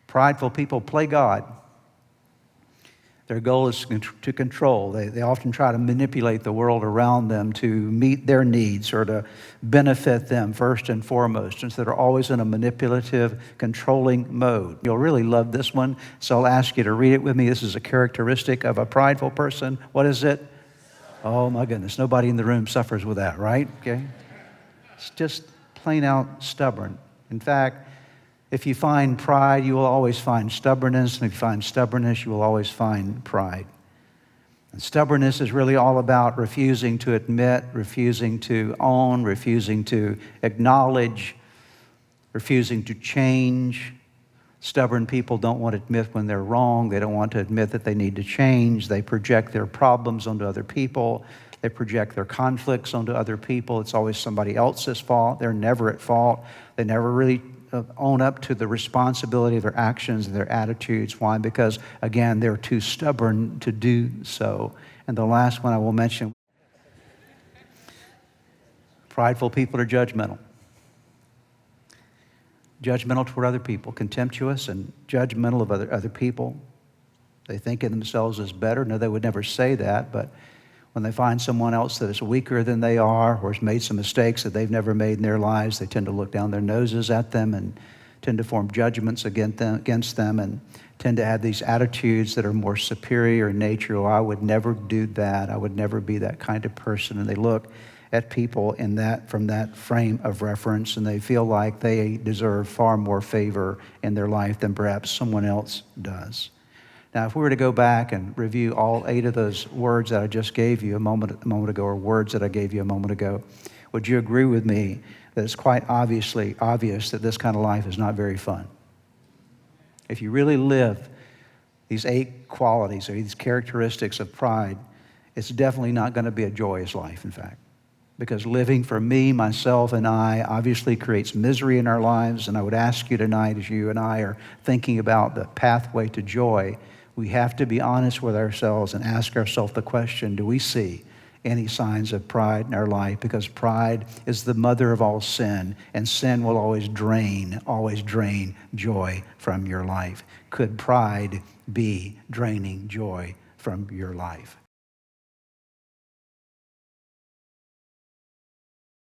Prideful people play God. Their goal is to control. They often try to manipulate the world around them to meet their needs or to benefit them first and foremost. And so they're always in a manipulative, controlling mode. You'll really love this one, so I'll ask you to read it with me. This is a characteristic of a prideful person. What is it? Oh my goodness, nobody in the room suffers with that, right? Okay. It's just plain out stubborn. In fact, if you find pride, you will always find stubbornness. And if you find stubbornness, you will always find pride. And stubbornness is really all about refusing to admit, refusing to own, refusing to acknowledge, refusing to change. Stubborn people don't want to admit when they're wrong. They don't want to admit that they need to change. They project their problems onto other people. They project their conflicts onto other people. It's always somebody else's fault. They're never at fault. They never really own up to the responsibility of their actions and their attitudes. Why? Because, again, they're too stubborn to do so. And the last one I will mention, prideful people are judgmental. Judgmental toward other people, contemptuous and judgmental of other people. They think of themselves as better. No, they would never say that, but when they find someone else that is weaker than they are or has made some mistakes that they've never made in their lives, they tend to look down their noses at them and tend to form judgments against them and tend to have these attitudes that are more superior in nature. Oh, I would never do that. I would never be that kind of person. And they look at people from that frame of reference, and they feel like they deserve far more favor in their life than perhaps someone else does. Now, if we were to go back and review all 8 of those words that I just gave you a moment ago, or words that I gave you a moment ago, would you agree with me that it's quite obvious that this kind of life is not very fun? If you really live these 8 qualities or these characteristics of pride, it's definitely not going to be a joyous life, in fact. Because living for me, myself, and I obviously creates misery in our lives. And I would ask you tonight, as you and I are thinking about the pathway to joy, we have to be honest with ourselves and ask ourselves the question, do we see any signs of pride in our life? Because pride is the mother of all sin, and sin will always drain joy from your life. Could pride be draining joy from your life?